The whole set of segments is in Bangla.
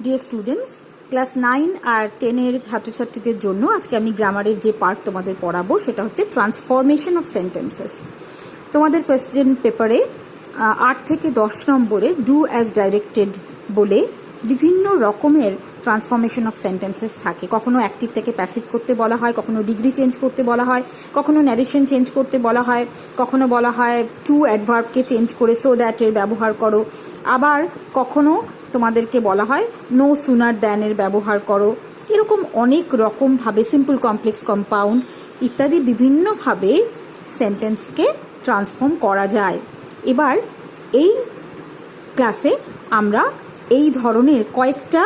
ডিয়ার স্টুডেন্টস, ক্লাস 9 আর 10-এর ছাত্রছাত্রীদের জন্য আজকে আমি গ্রামারের যে পার্ট তোমাদের পড়াবো সেটা হচ্ছে ট্রান্সফরমেশন অফ সেন্টেন্সেস। তোমাদের কোয়েশ্চেন পেপারে 8 থেকে 10 নম্বরে ডু অ্যাজ ডাইরেক্টেড বলে বিভিন্ন রকমের ট্রান্সফরমেশন অফ সেন্টেন্সেস থাকে। কখনো অ্যাক্টিভ থেকে প্যাসিভ করতে বলা হয়, কখনো ডিগ্রি চেঞ্জ করতে বলা হয়, কখনো ন্যারেশন চেঞ্জ করতে বলা হয়, কখনো বলা হয় টু অ্যাডভার্বকে চেঞ্জ করে সো দ্যাটের ব্যবহার করো, আবার কখনো তোমাদেরকে বলা হয় নো সুনার দ্যানের ব্যবহার করো। এরকম অনেক রকমভাবে সিম্পল, কমপ্লেক্স, কম্পাউন্ড ইত্যাদি বিভিন্নভাবে সেন্টেন্সকে ট্রান্সফর্ম করা যায়। এবার এই ক্লাসে আমরা এই ধরনের কয়েকটা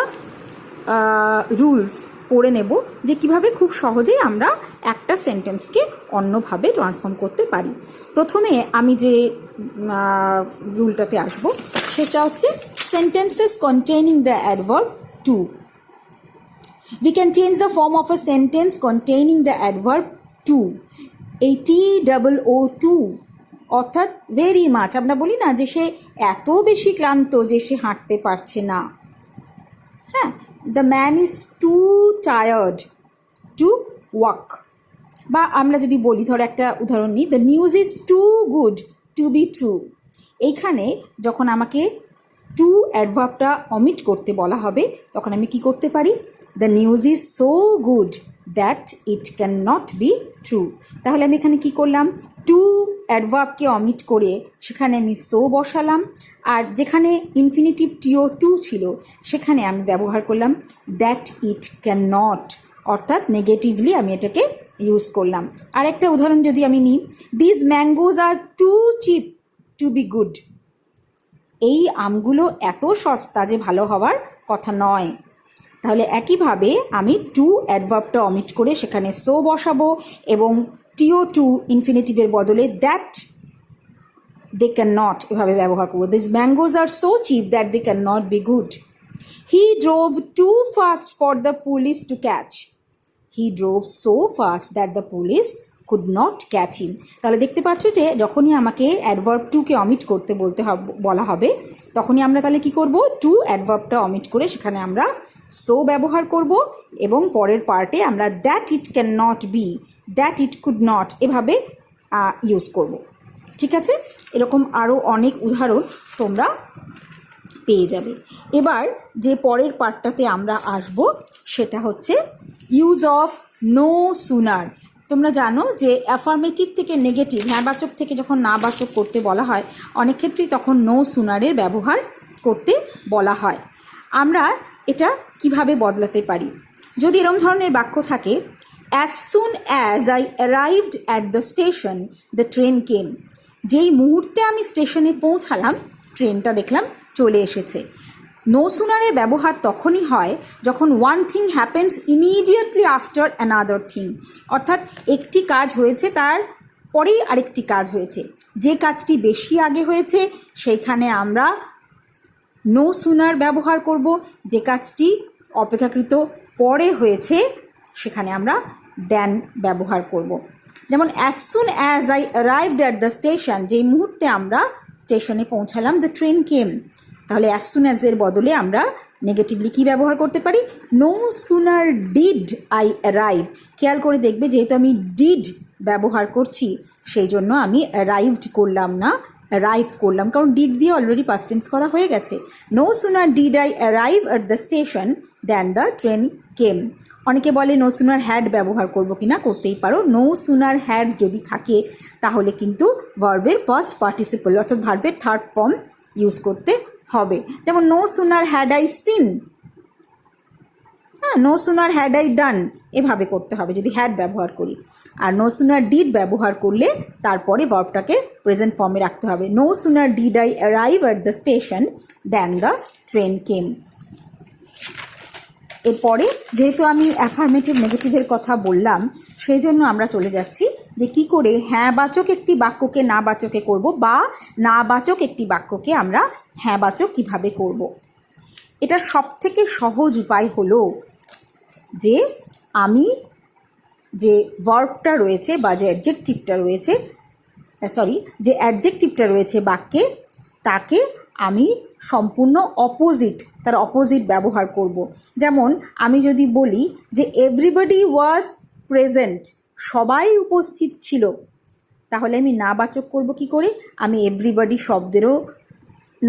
রুলস পড়ে নেব যে কিভাবে খুব সহজেই আমরা একটা সেন্টেন্সকে অন্যভাবে ট্রান্সফর্ম করতে পারি। প্রথমে আমি যে রুলটাতে আসব সেটা হচ্ছে sentences containing the adverb too. We can change the form of a sentence containing the adverb to. এই TOO অর্থাৎ ভেরি মাচ, আমরা বলি না যে সে এত বেশি ক্লান্ত যে সে হাঁটতে পারছে না। হ্যাঁ, the man is too tired to walk. বা আমরা যদি বলি, ধরো একটা উদাহরণ নিই, the news is too good to be true. এইখানে যখন আমাকে টু অ্যাডভার্বটা অমিট করতে বলা হবে তখন আমি কি করতে পারি? The news is so good that it can not be true. তাহলে আমি এখানে কি করলাম? টু অ্যাডভার্বকে অমিট করে সেখানে আমি সো বসালাম, আর যেখানে ইনফিনিটিভ TO2 ছিল সেখানে আমি ব্যবহার করলাম দ্যাট ইট ক্যান নট, অর্থাৎ নেগেটিভলি আমি এটাকে ইউজ করলাম। আর একটা উদাহরণ যদি আমি নিই, this mangoes are too cheap to be good. এই আমগুলো এত সস্তা যে ভালো হওয়ার কথা নয়। তাহলে একইভাবে আমি টু অ্যাডভার্বটা অমিট করে সেখানে সো বসাবো এবং TO2 ইনফিনিটিভের বদলে দ্যাট দে ক্যান নট এভাবে ব্যবহার করবো। This mangoes are so cheap that they can not be good. He drove too fast for the police to catch. He drove so fast that the police could not catch him. তাহলে দেখতে পাচ্ছ যে যখনই আমাকে অ্যাডভার্ব টুকে অমিট করতে বলা হবে তখনই আমরা তাহলে কি করব? টু অ্যাডভার্বটা অমিট করে সেখানে আমরা সো ব্যবহার করব এবং পরের পার্টে আমরা that it can not be, that it could not এভাবে ইউজ করব। ঠিক আছে? এরকম আরও অনেক উদাহরণ তোমরা পেয়ে যাবে। এবার যে পরের পার্টটাতে আমরা আসব সেটা হচ্ছে ইউজ অফ নো সুনার। তোমরা জানো যে অ্যাফার্মেটিভ থেকে নেগেটিভ, হ্যাঁবাচক থেকে যখন নাবাচক করতে বলা হয় অনেক ক্ষেত্রেই তখন নো সুনারের ব্যবহার করতে বলা হয়। আমরা এটা কিভাবে বদলাতে পারি? যদি এরকম ধরনের বাক্য থাকে, as soon as I arrived at the station the train came. যেই মুহূর্তে আমি স্টেশনে পৌঁছালাম ট্রেনটা দেখলাম চলে এসেছে। নো সুনারের ব্যবহার তখনই হয় যখন one thing happens immediately after another thing, অর্থাৎ একটি কাজ হয়েছে তার পরেই আরেকটি কাজ হয়েছে। যে কাজটি বেশি আগে হয়েছে সেইখানে আমরা নো সুনার ব্যবহার করব, যে কাজটি অপেক্ষাকৃত পরে হয়েছে সেখানে আমরা দ্যান ব্যবহার করব। যেমন as soon as I arrived at the station, যেই মুহূর্তে আমরা স্টেশনে পৌঁছালাম দ্য ট্রেন কেম। তাহলে অ্যাজ সুন অ্যাজের বদলে আমরা নেগেটিভলি কী ব্যবহার করতে পারি? No sooner did I arrive. খেয়াল করে দেখবে যেহেতু আমি ডিড ব্যবহার করছি সেই জন্য আমি অ্যারাইভড করলাম না, অ্যারাইভ করলাম, কারণ ডিড দিয়ে অলরেডি পাস্ট টেন্স করা হয়ে গেছে। No sooner did I arrive at the station than the train came. অনেকে বলে নো সুনার হ্যাড ব্যবহার করবো কিনা, করতেই পারো। নো সুনার হ্যাড যদি থাকে তাহলে কিন্তু ভার্বের ফার্স্ট পার্টিসিপল অর্থাৎ ভার্বের থার্ড ফর্ম ইউজ করতে হবে। যেমন no sooner had I seen, হ্যাঁ, no sooner had I done এভাবে করতে হবে যদি হ্যাড ব্যবহার করি। আর নো সুনার ডিড ব্যবহার করলে তারপরে ভার্বটাকে প্রেজেন্ট ফর্মে রাখতে হবে। No sooner did I arrive at the station than the train came. এরপরে যেহেতু আমি অ্যাফার্মেটিভ নেগেটিভের কথা বললাম সেই জন্য আমরা চলে যাচ্ছি যে কী করে হ্যাঁবাচক একটি বাক্যকে নাবাচকে করব বা নাবাচক একটি বাক্যকে আমরা হ্যাঁবাচক কিভাবে করব। এটার সবথেকে সহজ উপায় হলো যে আমি যে ভার্বটা রয়েছে বা যে অ্যাডজেক্টিভটা রয়েছে যে অ্যাডজেক্টিভটা রয়েছে বাক্যে তাকে আমি সম্পূর্ণ অপোজিট, তার অপোজিট ব্যবহার করব। যেমন আমি যদি বলি যে এভরিবডি ওয়াজ প্রেজেন্ট, সবাই উপস্থিত ছিল, তাহলে আমি নাবাচক করব কি করে? আমি এভরিবডি শব্দেরও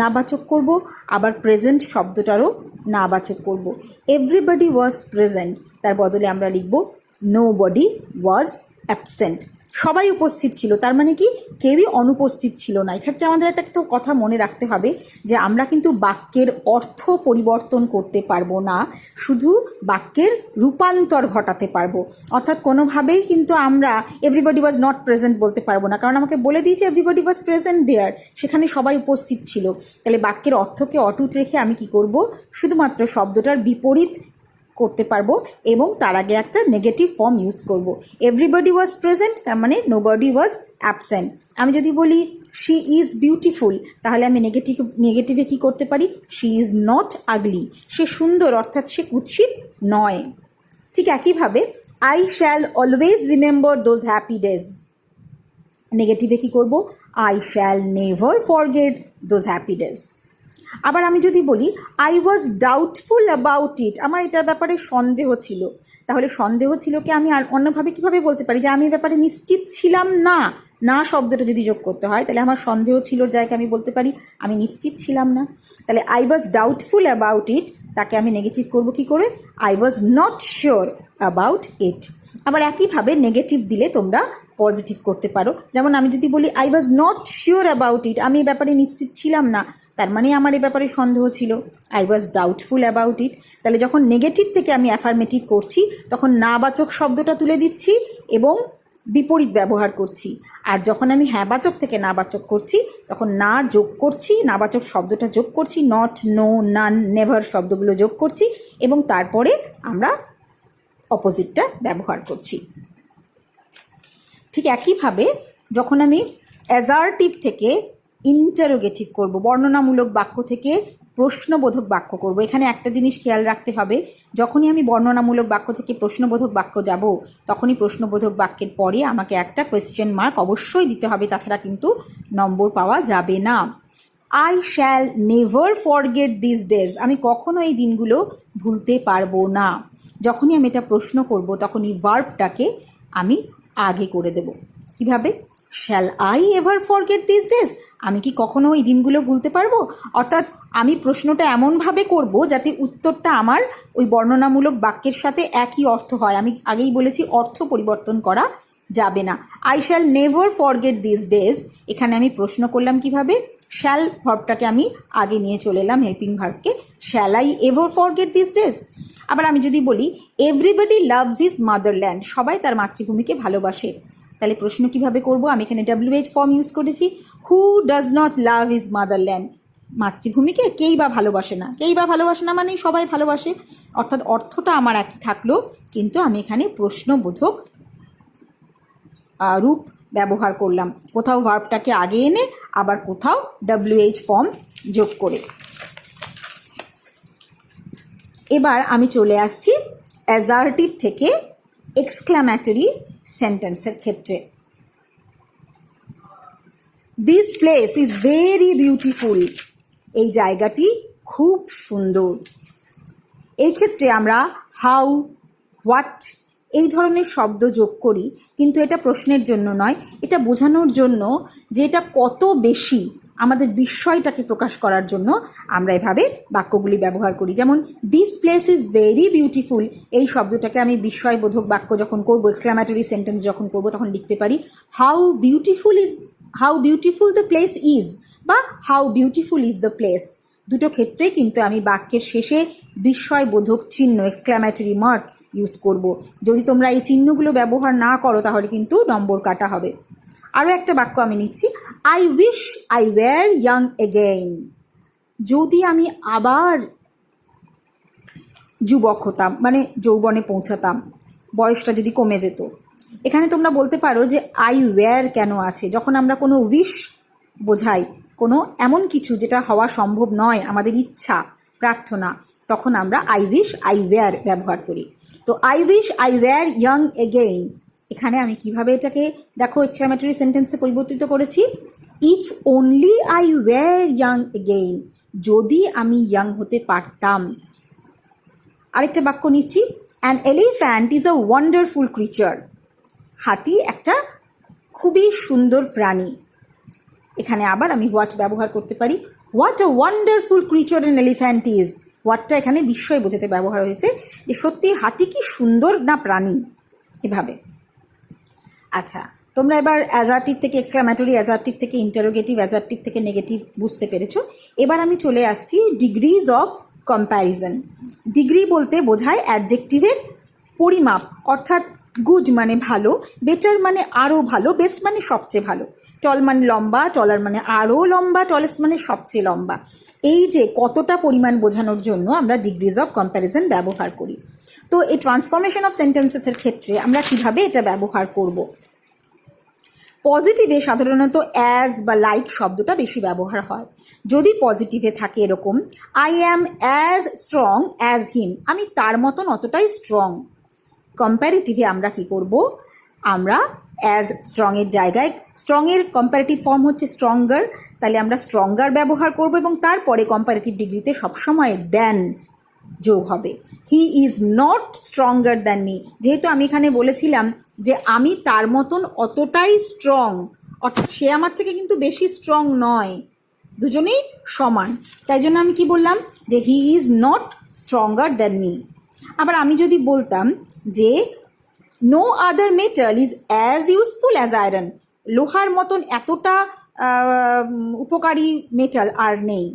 নাবাচক করব, আবার প্রেজেন্ট শব্দটারও নাবাচক করব। এভরিবডি ওয়াজ প্রেজেন্ট, তার বদলে আমরা লিখব নোবডি ওয়াজ অ্যাবসেন্ট। সবাই উপস্থিত ছিল, তার মানে কি কেউই অনুপস্থিত ছিল না। এক্ষেত্রে আমাদের একটা তো কথা মনে রাখতে হবে যে আমরা কিন্তু বাক্যের অর্থ পরিবর্তন করতে পারবো না, শুধু বাক্যের রূপান্তর ঘটাতে পারবো। অর্থাৎ কোনোভাবেই কিন্তু আমরা এভরিবডি ওয়াজ নট প্রেজেন্ট বলতে পারবো না, কারণ আমাকে বলে দিয়েছে এভরিবডি ওয়াজ প্রেজেন্ট দেয়ার, সেখানে সবাই উপস্থিত ছিল। তাহলে বাক্যের অর্থকে অটুট রেখে আমি কি করব? শুধুমাত্র শব্দটার বিপরীত করতে পারবো এবং তার আগে একটা নেগেটিভ ফর্ম ইউজ করব। এভরিবডি ওয়াজ প্রেজেন্ট, তার মানে নোবডি ওয়াজ অ্যাবসেন্ট। আমি যদি বলি শি ইজ বিউটিফুল, তাহলে আমি নেগেটিভে কি করতে পারি? শি ইজ নট আগলি, সে সুন্দর, অর্থাৎ সে কুৎসিত নয়। ঠিক একইভাবে I shall always remember those happy days, নেগেটিভে কি করব? I shall never forget those happy days. আবার আমি যদি বলি I was doubtful about it, আমার এটার ব্যাপারে সন্দেহ ছিল, তাহলে সন্দেহ ছিলকে আমি আর অন্যভাবে কীভাবে বলতে পারি? যে আমি এই ব্যাপারে নিশ্চিত ছিলাম না। না শব্দটা যদি যোগ করতে হয় তাহলে আমার সন্দেহ ছিলর জায়গায় আমি বলতে পারি আমি নিশ্চিত ছিলাম না। তাহলে আই ওয়াজ ডাউটফুল অ্যাবাউট ইট, তাকে আমি নেগেটিভ করব কি করে? I was not sure about it. আবার একইভাবে নেগেটিভ দিলে তোমরা পজিটিভ করতে পারো। যেমন আমি যদি বলি I was not sure about it, আমি এই ব্যাপারে নিশ্চিত ছিলাম না, তার মানে আমার এই ব্যাপারে সন্দেহ ছিল। আই ওয়াজ ডাউটফুল অ্যাবাউট ইট। তাহলে যখন নেগেটিভ থেকে আমি অ্যাফার্মেটিভ করছি তখন নাবাচক শব্দটা তুলে দিচ্ছি এবং বিপরীত ব্যবহার করছি। আর যখন আমি হ্যাঁবাচক থেকে নাবাচক করছি তখন না যোগ করছি, নাবাচক শব্দটা যোগ করছি, নট, নো, নান, নেভার শব্দগুলো যোগ করছি এবং তারপরে আমরা অপোজিটটা ব্যবহার করছি। ঠিক একইভাবে যখন আমি অ্যাজার্টিভ থেকে ইন্টারোগেটিভ করব, বর্ণনামূলক বাক্য থেকে প্রশ্নবোধক বাক্য করব, এখানে একটা জিনিস খেয়াল রাখতে হবে, যখনই আমি বর্ণনামূলক বাক্য থেকে প্রশ্নবোধক বাক্য যাব তখনই প্রশ্নবোধক বাক্যের পরে আমাকে একটা কোয়েশ্চেন মার্ক অবশ্যই দিতে হবে, তাছাড়া কিন্তু নম্বর পাওয়া যাবে না। I shall never forget this days, আমি কখনো এই দিনগুলো ভুলতে পারবো না। যখনই আমি এটা প্রশ্ন করব তখনই ভার্বটাকে আমি আগে করে দেব। কিভাবে? Shall I ever forget this days, আমি কি কখনো ওই দিনগুলো ভুলতে পারবো? অর্থাৎ আমি প্রশ্নটা এমনভাবে করব যাতে উত্তরটা আমার ওই বর্ণনামূলক বাক্যের সাথে একই অর্থ হয়। আমি আগেই বলেছি অর্থ পরিবর্তন করা যাবে না। I shall never forget this days, এখানে আমি প্রশ্ন করলাম কিভাবে? শ্যাল ভার্বটাকে আমি আগে নিয়ে চলে এলাম, হেল্পিং ভার্বকে। Shall I ever forget this days. আবার আমি যদি বলি এভরিবডি লাভস হিজ মাদারল্যান্ড, সবাই তার মাতৃভূমিকে ভালোবাসে, তাহলে প্রশ্ন কিভাবে করব? আমি এখানে WH ফর্ম ইউজ করেছি। Who does not love his motherland, মাতৃভূমিকে কেই বা ভালোবাসে না। কেই বা ভালোবাসে না মানে সবাই ভালোবাসে, অর্থাৎ অর্থটা আমার একই থাকলো, কিন্তু আমি এখানে প্রশ্নবোধক রূপ ব্যবহার করলাম, কোথাও ভার্বটাকে আগে এনে আবার কোথাও WH ফর্ম যোগ করে। এবার আমি চলে আসছি অ্যাজার্টিভ থেকে এক্সক্লামেটরি সেন্টেন্সের ক্ষেত্রে। This place is very beautiful, এই জায়গাটি খুব সুন্দর। এই ক্ষেত্রে আমরা হাউ, হোয়াট এই ধরনের শব্দ যোগ করি, কিন্তু এটা প্রশ্নের জন্য নয়, এটা বোঝানোর জন্য যে এটা কত বেশি, আমাদের বিস্ময়টাকে প্রকাশ করার জন্য আমরা এভাবে বাক্যগুলি ব্যবহার করি। যেমন this place is very beautiful, এই শব্দটাকে আমি বিস্ময়বোধক বাক্য যখন করবো, এক্সক্লামেটরি সেন্টেন্স যখন করবো, তখন লিখতে পারি how beautiful the place is, বা how beautiful is the place. দুটো ক্ষেত্রেই কিন্তু আমি বাক্যের শেষে বিস্ময়বোধক চিহ্ন, এক্সক্লামেটরি মার্ক ইউজ করব। যদি তোমরা এই চিহ্নগুলো ব্যবহার না করো তাহলে কিন্তু নম্বর কাটা হবে। আরও একটা বাক্য আমি নিচ্ছি, I wish I were young again, যদি আমি আবার যুবক হতাম, মানে যৌবনে পৌঁছাতাম, বয়সটা যদি কমে যেত। এখানে তোমরা বলতে পারো যে আই ওয়্যার কেন আছে? যখন আমরা কোনো উইশ বোঝাই, কোনো এমন কিছু যেটা হওয়া সম্ভব নয়, আমাদের ইচ্ছা, প্রার্থনা, তখন আমরা আই উইশ আই ওয়্যার ব্যবহার করি। তো I wish I were young again, এখানে আমি কিভাবে এটাকে দেখো এক্সক্লামেটরি সেন্টেন্সে পরিবর্তিত করেছি। If only I were young again, যদি আমি ইয়াং হতে পারতাম। আরেকটা বাক্য নিচ্ছি, an elephant is a wonderful creature, হাতি একটা খুবই সুন্দর প্রাণী। এখানে আবার আমি হোয়াট ব্যবহার করতে পারি, what a wonderful creature an elephant is. হোয়াটটা এখানে বিস্ময় বোঝাতে ব্যবহার হয়েছে, যে সত্যি হাতি কি সুন্দর না প্রাণী, এভাবে। আচ্ছা, তোমরা এবার অ্যাজারটিভ থেকে এক্সক্লামেটরি অ্যাজারটিভ থেকে ইন্টারোগেটিভ অ্যাজারটিভ থেকে নেগেটিভ বুঝতে পেরেছো। এবার আমি চলে আসছি ডিগ্রিজ অফ কম্প্যারিজন। ডিগ্রি বলতে বোঝায় অ্যাডজেক্টিভের পরিমাপ, অর্থাৎ গুড মানে ভালো, বেটার মানে আরও ভালো, বেস্ট মানে সবচেয়ে ভালো, টল মানে লম্বা, টলার মানে আরও লম্বা, টলেস্ট মানে সবচেয়ে লম্বা। এই যে কতটা পরিমাণ বোঝানোর জন্য আমরা ডিগ্রিজ অফ কম্প্যারিজন ব্যবহার করি। তো এই ট্রান্সফরমেশন অফ সেন্টেন্সেসের ক্ষেত্রে আমরা কিভাবে এটা ব্যবহার করব? পজিটিভে সাধারণত অ্যাজ বা লাইক শব্দটা বেশি ব্যবহার হয়। যদি পজিটিভে থাকে এরকম, I am as strong as him, আমি তার মতন অতটাই স্ট্রং। কম্প্যারেটিভে আমরা কি করব? আমরা অ্যাজ স্ট্রংয়ের জায়গায়, স্ট্রংয়ের কম্প্যারেটিভ ফর্ম হচ্ছে স্ট্রঙ্গার, তাহলে আমরা স্ট্রঙ্গার ব্যবহার করব এবং তারপরে কম্প্যারেটিভ ডিগ্রিতে সবসময় দ্যান যোগ হবে। হি is not stronger than me, যেহেতু আমি এখানে বলেছিলাম যে আমি তার মতন অতটাই স্ট্রং, অর্থাৎ সে আমার থেকে কিন্তু বেশি স্ট্রং নয়, দুজনেই সমান, তাই জন্য আমি কি বললাম যে he is not stronger than me. আবার আমি যদি বলতাম যে no other metal is as useful as iron, লোহার মতন এতটা উপকারী মেটাল আর নেই,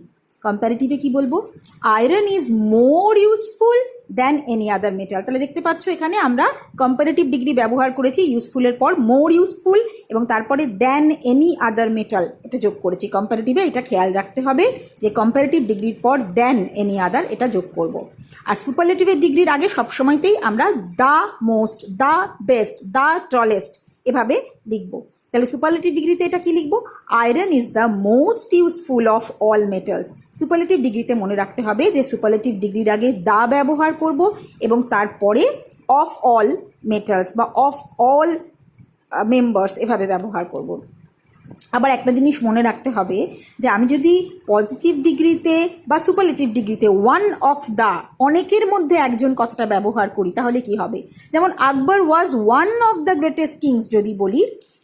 কম্প্যারেটিভে কি বলবো? Iron is more useful than any other metal. তাহলে দেখতে পাচ্ছ এখানে আমরা কম্প্যারেটিভ ডিগ্রি ব্যবহার করেছি, ইউজফুলের পর মোর ইউজফুল এবং তারপরে দ্যান এনি আদার মেটাল এটা যোগ করেছি। কম্প্যারেটিভে এটা খেয়াল রাখতে হবে যে কম্প্যারেটিভ ডিগ্রির পর দ্যান এনি আদার এটা যোগ করব। আর সুপারলেটিভের ডিগ্রির আগে সবসময়তেই আমরা the most, the best, the tallest এভাবে লিখব। তাহলে সুপারলেটিভ ডিগ্রিতে এটা কি লিখব? Iron is the most useful of all metals. Superlative ডিগ্রিতে মনে রাখতে হবে যে সুপারলেটিভ ডিগ্রির আগে দা ব্যবহার করব এবং তারপরে অফ অল মেটালস বা অফ অল মেম্বার্স এভাবে ব্যবহার করব। আবার একটা জিনিস মনে রাখতে হবে যে আমি যদি পজিটিভ ডিগ্রিতে বা সুপারলেটিভ ডিগ্রিতে ওয়ান অফ দ্য, অনেকের মধ্যে একজন কথাটা ব্যবহার করি তাহলে কি হবে? যেমন Akbar was one of the greatest kings যদি বলি,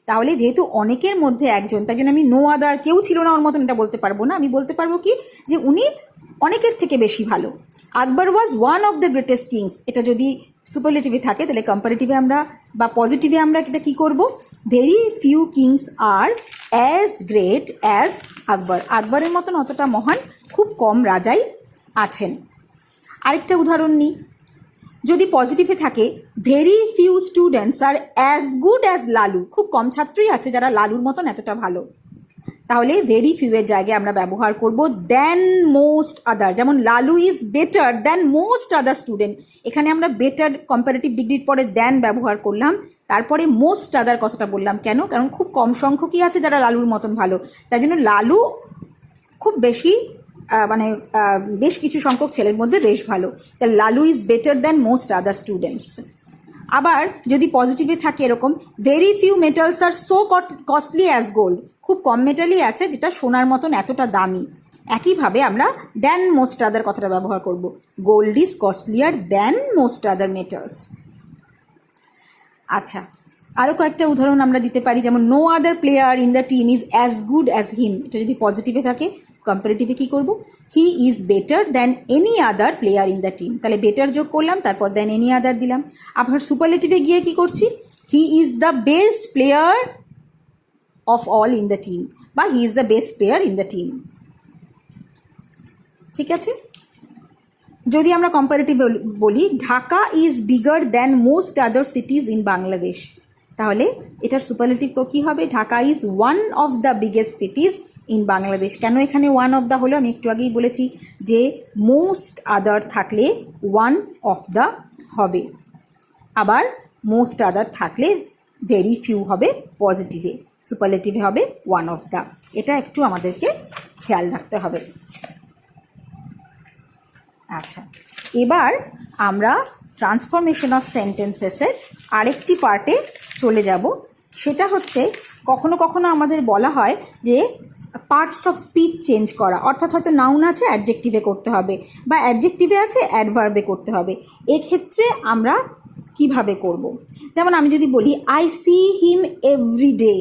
তাহলে যেহেতু অনেকের মধ্যে একজন, তাই জন্য আমি নো আদার, কেউ ছিল না ওর মতন এটা বলতে পারবো না। আমি বলতে পারবো কি যে উনি অনেকের থেকে বেশি ভালো। Akbar was one of the greatest kings এটা যদি সুপারলেটিভে থাকে, তাহলে কম্পারেটিভে আমরা বা পজিটিভে আমরা এটা কি করব? ভেরি ফিউ কিংস আর অ্যাজ গ্রেট অ্যাজ আকবর, আকবরের মতন অতটা মহান খুব কম রাজাই আছেন। আরেকটা উদাহরণ নিই, যদি পজিটিভে থাকে very few students are as good as Lalu, খুব কম ছাত্রই আছে যারা লালুর মতন এতটা ভালো, তাহলে ভেরি ফিউয়ের জায়গায় আমরা ব্যবহার করব দ্যান মোস্ট আদার। যেমন Lalu is better than most other student, এখানে আমরা বেটার কম্পারেটিভ ডিগ্রির পরে দ্যান ব্যবহার করলাম, তারপরে মোস্ট আদার কথাটা বললাম কেন? কারণ খুব কম সংখ্যকই আছে যারা লালুর মতন ভালো, তাই জন্য লালু খুব বেশি মানে বেশ কিছু সংখ্যক ছেলের মধ্যে বেশ ভালো, তাহলে Lalu is better than most other students. আবার যদি পজিটিভে থাকে এরকম ভেরি ফিউ মেটালস আর সো কস্টলি অ্যাজ গোল্ড, খুব কম মেটালই আছে যেটা সোনার মতন এতটা দামি, একইভাবে আমরা দ্যান মোস্ট আদার কথাটা ব্যবহার করব, gold is costlier than most other metals. আচ্ছা, আরও কয়েকটা উদাহরণ আমরা দিতে পারি, যেমন no other player in the team is as good as him, এটা যদি পজিটিভে থাকে, কম্পারেটিভে কী করব? He is better than any other player in the team, তাহলে বেটার যোগ করলাম, তারপর দ্যান এনি আদার দিলাম। আবার সুপারলেটিভে গিয়ে কি করছি? He is the best player of all in the team বা he is the best player in the team. ঠিক আছে, যদি আমরা কম্পারেটিভ বলি Dhaka is bigger than most other cities in Bangladesh, তাহলে এটার সুপারলেটিভ কী হবে? Dhaka is one of the biggest cities in Bangladesh. কেন এখানে ওয়ান অফ দ্য হলো? আমি একটু আগেই বলেছি যে মোস্ট আদার থাকলে ওয়ান অফ দ্য হবে, আবার মোস্ট আদার থাকলে ভেরি ফিউ হবে পজিটিভে, সুপারলেটিভে হবে ওয়ান অফ দ্য। এটা একটু আমাদেরকে খেয়াল রাখতে হবে। আচ্ছা, এবার আমরা ট্রান্সফরমেশন অফ সেন্টেন্সেসের আরেকটি পার্টে চলে যাব, সেটা হচ্ছে কখনো কখনো আমাদের বলা হয় যে পার্টস অফ স্পিচ চেঞ্জ করা, অর্থাৎ হয়তো নাউন আছে অ্যাডজেক্টিভে করতে হবে বা অ্যাডজেক্টিভে আছে অ্যাডভার্বে করতে হবে। এক্ষেত্রে আমরা কিভাবে করব? যেমন আমি যদি বলি I see him every day,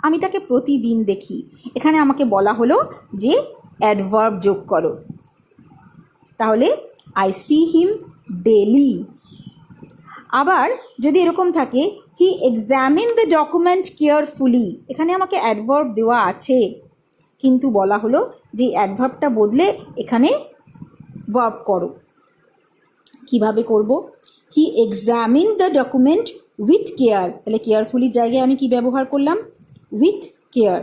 আমি তাকে প্রতিদিন দেখি, এখানে আমাকে বলা হলো যে অ্যাডভার্ব যোগ করো, তাহলে আই সি হিম ডেলি। আবার যদি এরকম থাকে হি এক্সামিন দ্য ডকুমেন্ট কেয়ারফুলি, এখানে আমাকে অ্যাডভার্ব দেওয়া আছে কিন্তু বলা হলো যে অ্যাডভার্বটা বদলে এখানে ভার্ব করো। কিভাবে করব? He examine the document with care, তাহলে কেয়ারফুলির জায়গায় আমি কি ব্যবহার করলাম? With care.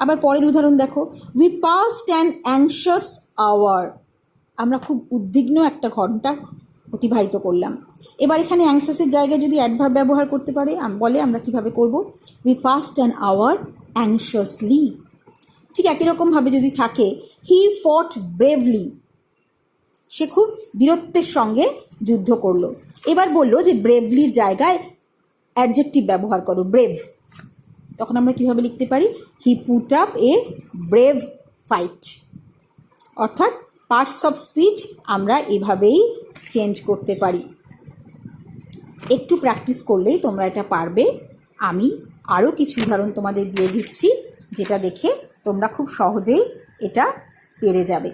আবার পরের উদাহরণ দেখো, we passed an anxious hour, আমরা খুব উদ্বিগ্ন একটা ঘন্টা অতিবাহিত করলাম। এবার এখানে অ্যাংশাসের জায়গায় যদি অ্যাডভার্ব ব্যবহার করতে পারে বলে আমরা কিভাবে করব? We passed an hour anxiously. ঠিক একই রকমভাবে যদি থাকে হি ফট ব্রেভলি, সে খুব বীরত্বের সঙ্গে যুদ্ধ করলো। এবার বললো যে ব্রেভলির জায়গায় অ্যাডজেক্টিভ ব্যবহার করো, ব্রেভ, তখন আমরা কিভাবে লিখতে পারি? He put up A brave fight. অর্থাৎ পার্টস অফ স্পিচ আমরা এভাবেই চেঞ্জ করতে পারি। একটু প্র্যাকটিস করলেই তোমরা এটা পারবে। আমি আরও কিছু উদাহরণ তোমাদের দিয়ে দিচ্ছি, যেটা দেখে তোমরা খুব সহজেই এটা পেরে যাবে।